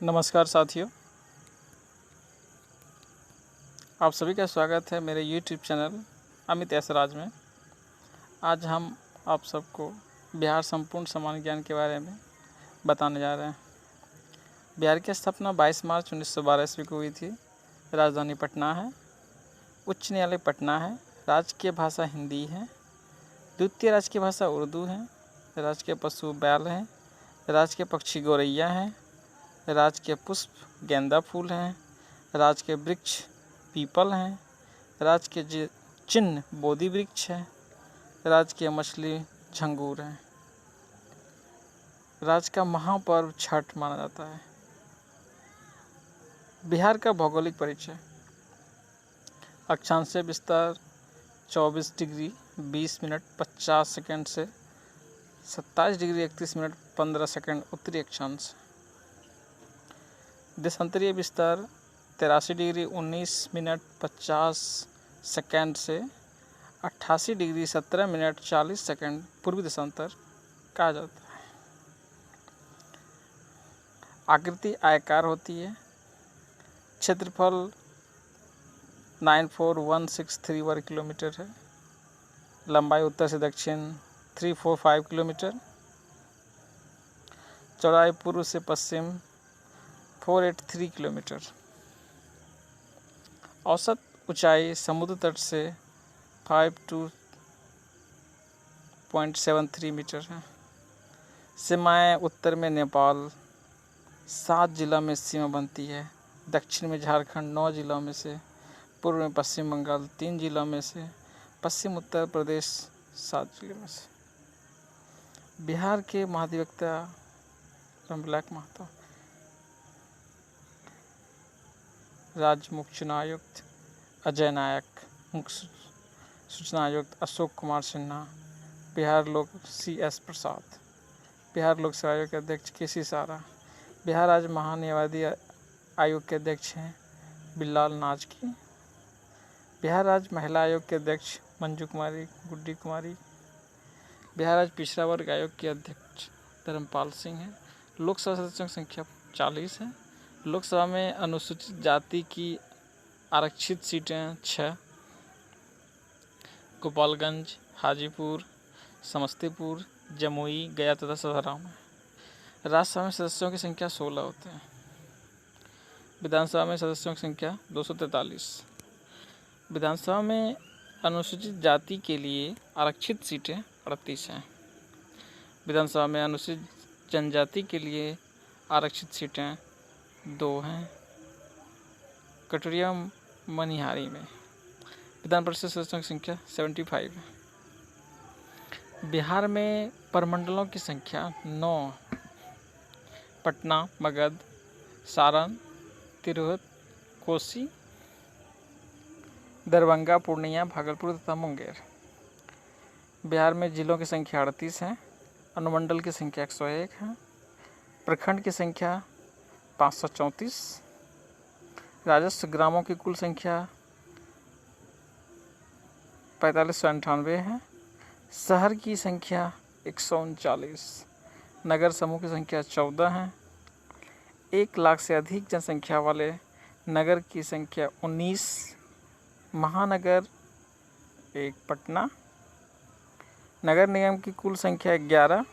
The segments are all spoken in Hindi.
नमस्कार साथियों, आप सभी का स्वागत है मेरे YouTube चैनल अमित ऐशराज में। आज हम आप सबको बिहार संपूर्ण सामान्य ज्ञान के बारे में बताने जा रहे हैं। बिहार की स्थापना 22 मार्च 1912 ईस्वी को हुई थी। राजधानी पटना है। उच्च न्यायालय पटना है। राजकीय भाषा हिंदी है। द्वितीय राजकीय भाषा उर्दू है। राजकीय पशु बैल हैं। राजकीय पक्षी गौरैया हैं। राजकीय पुष्प गेंदा फूल हैं। राजकीय वृक्ष पीपल हैं। राजकीय चिन्ह बोधि वृक्ष है। राजकीय मछली झंगूर है। राज्य का महापर्व छठ माना जाता है। बिहार का भौगोलिक परिचय। अक्षांशीय विस्तार 24 डिग्री 20 मिनट 50 सेकंड से 27 डिग्री 31 मिनट 15 सेकंड उत्तरी अक्षांश। देशांतरीय विस्तार 83 डिग्री 19 मिनट 50 सेकंड से 88 डिग्री 17 मिनट 40 सेकंड पूर्वी देशांतर कहा जाता है। आकृति आयताकार होती है। क्षेत्रफल 94163 वर्ग किलोमीटर है। लंबाई उत्तर से दक्षिण 345 किलोमीटर। चौड़ाई पूर्व से पश्चिम 483 किलोमीटर। औसत ऊंचाई समुद्र तट से 52.73 मीटर है। सीमाएं उत्तर में नेपाल 7 जिला में सीमा बनती है। दक्षिण में झारखंड 9 जिलों में से, पूर्व में पश्चिम बंगाल 3 जिलों में से, पश्चिम उत्तर प्रदेश 7 जिलों में से। बिहार के महाधिवक्ता रामविलास महतो, राज्य मुख्य चुनाव आयुक्त अजय नायक, मुख्य सूचना आयुक्त अशोक कुमार सिन्हा, बिहार लोक CS प्रसाद, बिहार लोक सेवा आयोग के अध्यक्ष KC सारा, बिहार राज्य महान्यायवादी आयोग के अध्यक्ष हैं बिल्लाल नाजकी, बिहार राज्य महिला आयोग के अध्यक्ष मंजू कुमारी गुड्डी कुमारी, बिहार राज्य पिछड़ा वर्ग आयोग के अध्यक्ष धर्मपाल सिंह हैं। लोकसभा सदस्यों की संख्या 40 है। लोकसभा में अनुसूचित जाति की आरक्षित सीटें 6, गोपालगंज, हाजीपुर, समस्तीपुर, जमुई, गया तथा सासाराम है। राज्यसभा में सदस्यों की संख्या 16 होते हैं। विधानसभा में सदस्यों की संख्या 243। विधानसभा में अनुसूचित जाति के लिए आरक्षित सीटें 38 हैं। विधानसभा में अनुसूचित जनजाति के लिए आरक्षित सीटें 2 हैं। कटोरिया मनिहारी में विधान परिषद सदस्यों की संख्या 75 है। बिहार में प्रमंडलों की संख्या 9। पटना, मगध, सारण, तिरहुत, कोसी, दरभंगा, पूर्णिया, भागलपुर तथा मुंगेर। बिहार में जिलों की संख्या 38 है। अनुमंडल की संख्या 101 है। प्रखंड की संख्या 534। राजस्व ग्रामों की कुल संख्या 4598 है। शहर की संख्या 139। नगर समूह की संख्या 14 है। 1 लाख से अधिक जनसंख्या वाले नगर की संख्या 19। महानगर 1 पटना। नगर निगम की कुल संख्या 11।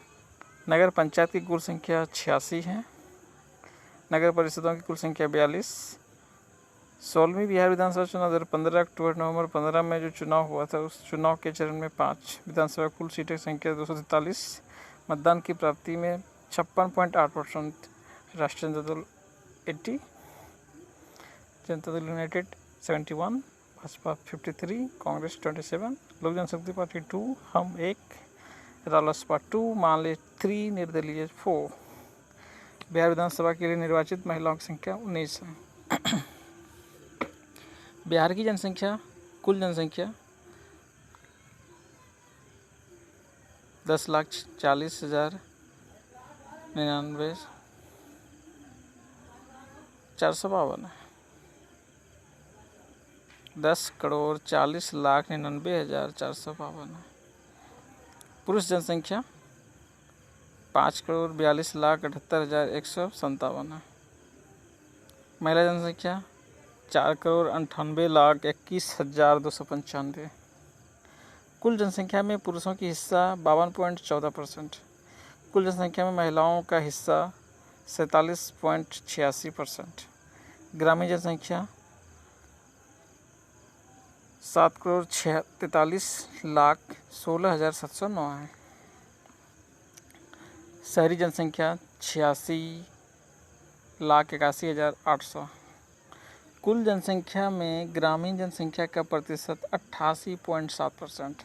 नगर पंचायत की कुल संख्या 86 है। नगर परिषदों की कुल संख्या 42। 16वीं बिहार विधानसभा चुनाव 2015 अक्टूबर नवंबर 15 में जो चुनाव हुआ था, उस चुनाव के चरण में 5 विधानसभा कुल सीटें की संख्या 243। मतदान की प्राप्ति में 56.8%। राष्ट्रीय जनता दल 80, जनता दल यूनाइटेड 71, भाजपा 53, कांग्रेस 27, लोक जनशक्ति पार्टी 2, हम 1, रालोसपा 2, माले 3, निर्दलीय 4। बिहार विधानसभा के लिए निर्वाचित महिलाओं की संख्या 19 है। बिहार की जनसंख्या कुल जनसंख्या 10,40,099,452 है। 10,40,99,452 है। पुरुष जनसंख्या 5,42,78,157 है। महिला जनसंख्या 4,98,21,295। कुल जनसंख्या में पुरुषों की हिस्सा 52.14%। कुल जनसंख्या में महिलाओं का हिस्सा 47.86%। ग्रामीण जनसंख्या 7,43,16,709 है। शहरी जनसंख्या 86,81,800। कुल जनसंख्या में ग्रामीण जनसंख्या का प्रतिशत 88.7%।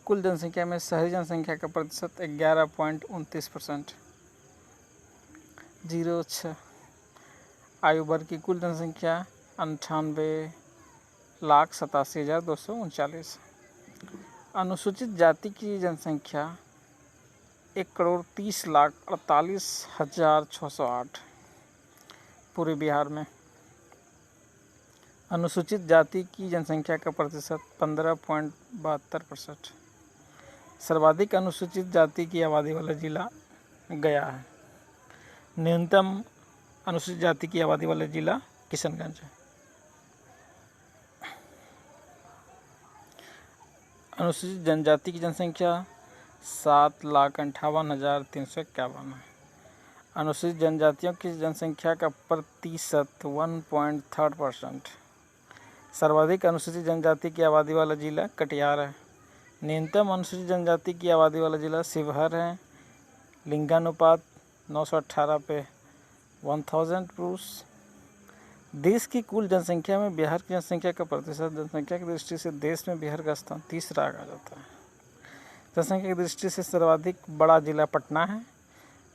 कुल जनसंख्या में शहरी जनसंख्या का प्रतिशत 11.29%। 06। आयु वर्ग की कुल जनसंख्या 98,87,239। अनुसूचित जाति की जनसंख्या 1,30,48,608 पूरे बिहार में। अनुसूचित जाति की जनसंख्या का प्रतिशत 15.72%। सर्वाधिक अनुसूचित जाति की आबादी वाला जिला गया है। न्यूनतम अनुसूचित जाति की आबादी वाला जिला किशनगंज है। अनुसूचित जनजाति की जनसंख्या 7,58,351 है। अनुसूचित जनजातियों की जनसंख्या का प्रतिशत 1.3%। सर्वाधिक अनुसूचित जनजाति की आबादी वाला जिला कटिहार है। न्यूनतम अनुसूचित जनजाति की आबादी वाला जिला शिवहर है। लिंगानुपात 918 पे 1000 पुरुष। देश की कुल जनसंख्या में बिहार की जनसंख्या का प्रतिशत जनसंख्या की दृष्टि से देश में बिहार का स्थान तीसरा आ जाता है। जनसंख्या की दृष्टि से सर्वाधिक बड़ा जिला पटना है।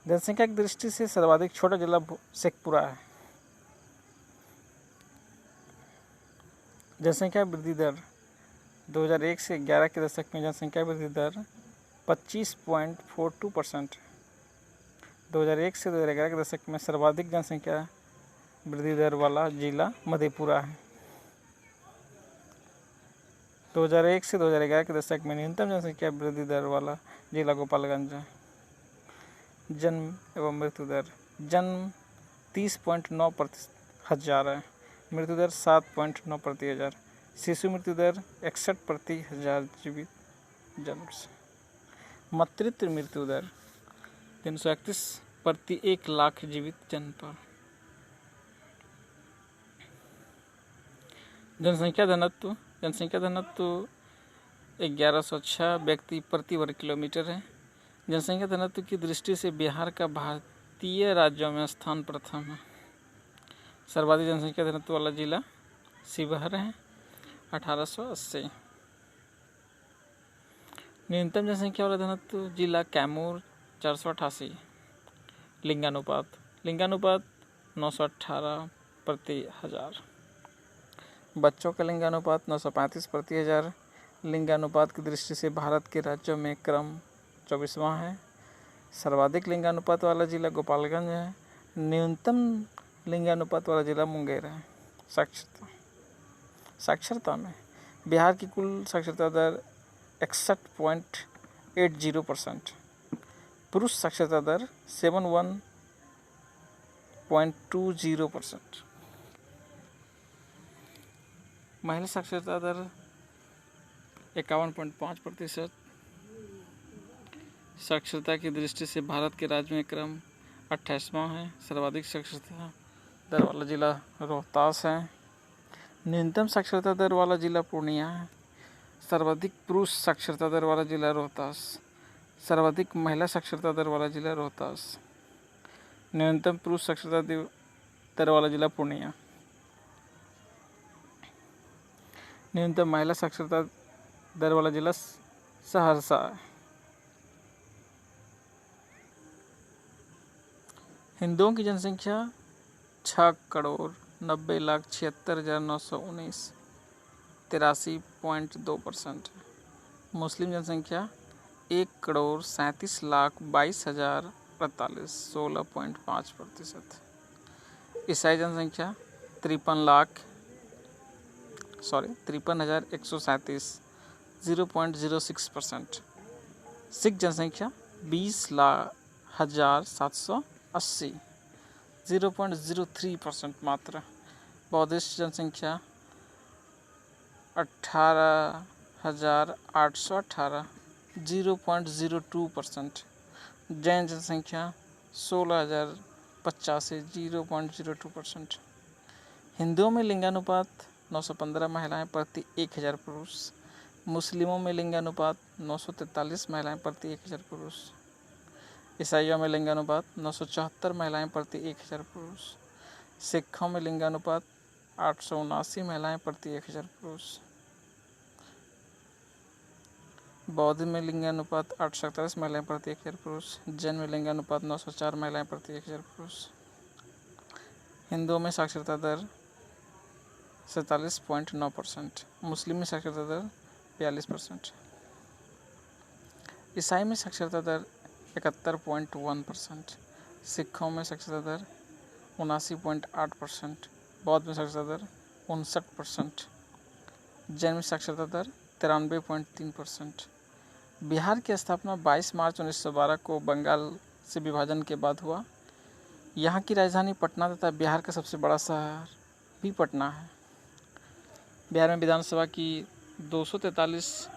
जनसंख्या की दृष्टि से सर्वाधिक छोटा जिला शेखपुरा है। जनसंख्या वृद्धि दर 2001 से 11 के दशक में जनसंख्या वृद्धि दर 25.42%। 2001 से 2011 के दशक में सर्वाधिक जनसंख्या वृद्धि दर वाला जिला मधेपुरा है। 2001 से 2011 के दशक में न्यूनतम जनसंख्या वृद्धि दर वाला जिला गोपालगंज है। जन्म एवं मृत्यु दर। जन्म 30.9 प्रति हजार है। मृत्यु दर 7.9 प्रति हजार। शिशु मृत्यु दर 61 प्रति हजार जीवित जन्म से। मातृत्व मृत्यु दर 331 प्रति 1 लाख जीवित जन्म पर। जनसंख्या घनत्व। जनसंख्या घनत्व 1106 व्यक्ति प्रति वर्ग किलोमीटर है। जनसंख्या घनत्व की दृष्टि से बिहार का भारतीय राज्यों में स्थान प्रथम है। सर्वाधिक जनसंख्या घनत्व वाला जिला शिवहर है 1880। न्यूनतम जनसंख्या वाला घनत्व जिला कैमूर 488। लिंगानुपात। लिंगानुपात 918 प्रति हजार। बच्चों का लिंगानुपात 935 प्रति हजार। लिंगानुपात की दृष्टि से भारत के राज्यों में क्रम 24वां है। सर्वाधिक लिंगानुपात वाला जिला गोपालगंज है। न्यूनतम लिंगानुपात वाला जिला मुंगेर है। साक्षरता में बिहार की कुल साक्षरता दर 61.80%। पुरुष साक्षरता दर 71.20%। महिला साक्षरता दर 51.5%। साक्षरता की दृष्टि से भारत के राज्य में क्रम 28वां है। सर्वाधिक साक्षरता दर वाला जिला रोहतास है। न्यूनतम साक्षरता दर वाला जिला पूर्णिया है। सर्वाधिक पुरुष साक्षरता दर वाला जिला रोहतास। सर्वाधिक महिला साक्षरता दर वाला जिला रोहतास। न्यूनतम पुरुष साक्षरता दर वाला जिला पूर्णिया। न्यूनतम महिला साक्षरता दर वाला जिला सहरसा है। हिंदुओं की जनसंख्या 6,90,76,919 83.2%। मुस्लिम जनसंख्या 1,37,22,048 16.5%। ईसाई जनसंख्या 53,137 0.06%। सिख जनसंख्या 20,780 0.03% मात्र। बौद्धिस्ट जनसंख्या 18,818, 0.02%। जैन जनसंख्या 16,085, 0.02%। हिंदुओं में लिंगानुपात 915 महिलाएं प्रति 1000 पुरुष। मुस्लिमों में लिंगानुपात 943 महिलाएं प्रति 1000 पुरुष। ईसाइयों में लिंगानुपात 974 महिलाएं प्रति 1000 पुरुष। सिखों में लिंगानुपात 879 महिलाएं प्रति 1000 पुरुष। बौद्ध में लिंगानुपात 847 महिलाएं प्रति 1000 पुरुष। जैन में लिंगानुपात 904 महिलाएं प्रति 1000 पुरुष। हिंदुओं में साक्षरता दर 47.9%। मुस्लिम में साक्षरता दर 42%। ईसाई में साक्षरता दर 71.1%। सिखों में साक्षरता दर 79.8%। बौद्ध में साक्षरता दर 59%। जैन में साक्षरता दर 93.3%। बिहार की स्थापना 22 मार्च 1912 को बंगाल से विभाजन के बाद हुआ। यहाँ की राजधानी पटना तथा बिहार का सबसे बड़ा शहर भी पटना है। बिहार में विधानसभा की 243,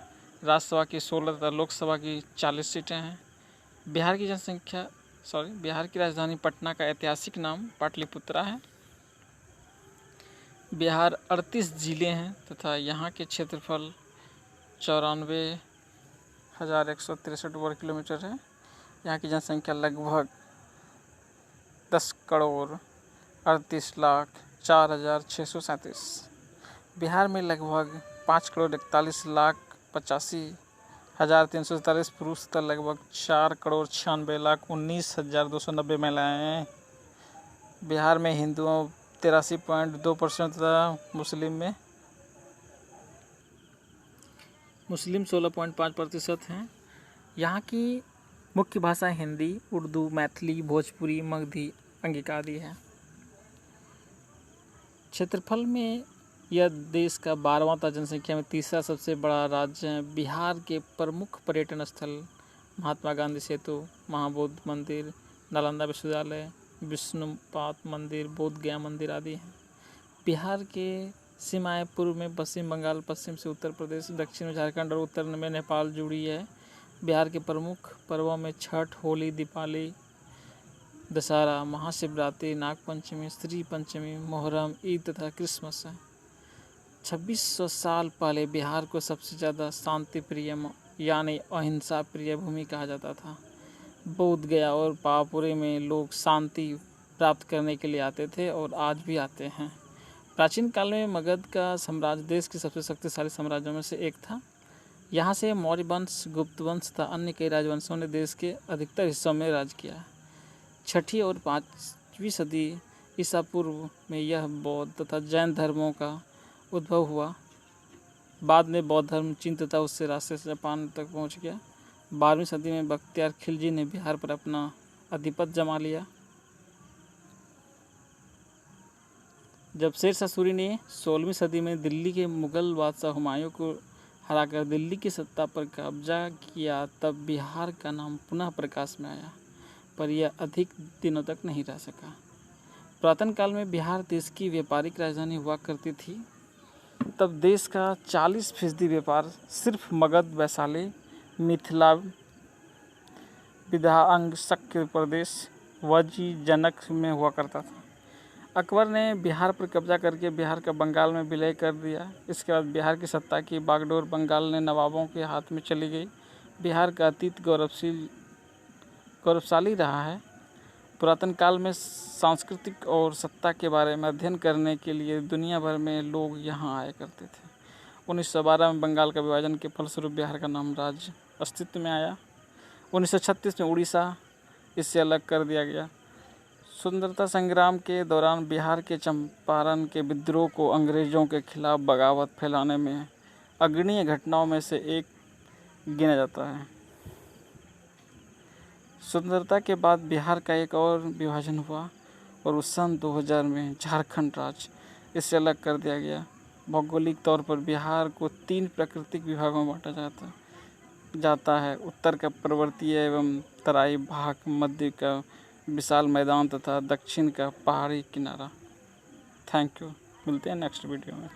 राज्यसभा की 16 तथा लोकसभा की 40 सीटें हैं। बिहार की राजधानी पटना का ऐतिहासिक नाम पाटलिपुत्रा है। बिहार 38 जिले हैं तथा यहाँ के क्षेत्रफल 94,163 वर्ग किलोमीटर है। यहाँ की जनसंख्या लगभग 10,38,04,637। बिहार में लगभग 5,41,85,347 पुरुष तथा लगभग 4,96,19,290 महिलाएं हैं। बिहार में हिंदुओं 83.2% तथा मुस्लिम 16.5% हैं। यहाँ की मुख्य भाषा हिंदी, उर्दू, मैथिली, भोजपुरी, मगधी, अंगिका आदि है। क्षेत्रफल में यह देश का 12वां तथा जनसंख्या में तीसरा सबसे बड़ा राज्य है। बिहार के प्रमुख पर्यटन स्थल महात्मा गांधी सेतु, महाबोधि मंदिर, नालंदा विश्वविद्यालय, विष्णुपाद मंदिर, बोध गया मंदिर आदि हैं। बिहार के सीमाएं पूर्व में पश्चिम बंगाल, पश्चिम से उत्तर प्रदेश, दक्षिण में झारखंड और उत्तर में नेपाल जुड़ी है। बिहार के प्रमुख पर्वों में छठ, होली, दीपावली, दशहरा, महाशिवरात्रि, नागपंचमी, श्री पंचमी, मुहर्रम, ईद तथा क्रिसमस है। 2600 साल पहले बिहार को सबसे ज़्यादा शांति प्रिय यानी अहिंसा प्रिय भूमि कहा जाता था। बोध गया और पावापुरी में लोग शांति प्राप्त करने के लिए आते थे और आज भी आते हैं। प्राचीन काल में मगध का साम्राज्य देश के सबसे शक्तिशाली साम्राज्यों में से एक था। यहाँ से मौर्य वंश, गुप्त वंश तथा अन्य कई राजवंशों ने देश के अधिकतर हिस्सों में राज किया। 6ठी और 5वीं सदी ईसा पूर्व में यह बौद्ध तथा जैन धर्मों का उद्भव हुआ। बाद में बौद्ध धर्म चीन तथा उससे रास्ते से जापान तक पहुंच गया। 12वीं सदी में बख्तियार खिलजी ने बिहार पर अपना आधिपत्य जमा लिया। जब शेरशाह सूरी ने 16वीं सदी में दिल्ली के मुगल बादशाह हुमायूं को हराकर दिल्ली की सत्ता पर कब्जा किया, तब बिहार का नाम पुनः प्रकाश में आया, पर यह अधिक दिनों तक नहीं रह सका। पुरातन काल में बिहार देश की व्यापारिक राजधानी हुआ करती थी। तब देश का 40% व्यापार सिर्फ मगध, वैशाली, मिथिला, विदर्भ, अंग, शक्य प्रदेश, वज्रजनक में हुआ करता था। अकबर ने बिहार पर कब्जा करके बिहार का बंगाल में विलय कर दिया। इसके बाद बिहार की सत्ता की बागडोर बंगाल ने नवाबों के हाथ में चली गई। बिहार का अतीत गौरवशाली रहा है। पुरातन काल में सांस्कृतिक और सत्ता के बारे में अध्ययन करने के लिए दुनिया भर में लोग यहाँ आया करते थे। 1912 में बंगाल का विभाजन के फलस्वरूप बिहार का नाम राज्य अस्तित्व में आया। 1936 में उड़ीसा इससे अलग कर दिया गया। स्वतंत्रता संग्राम के दौरान बिहार के चंपारण के विद्रोह को अंग्रेज़ों के खिलाफ बगावत फैलाने में अग्रणीय घटनाओं में से एक गिना जाता है। स्वतंत्रता के बाद बिहार का एक और विभाजन हुआ और उस सन 2000 में झारखंड राज्य इससे अलग कर दिया गया। भौगोलिक तौर पर बिहार को 3 प्राकृतिक विभागों में बांटा जाता है। उत्तर का पर्वतीय एवं तराई भाग, मध्य का विशाल मैदान तथा दक्षिण का पहाड़ी किनारा। थैंक यू, मिलते हैं नेक्स्ट वीडियो में।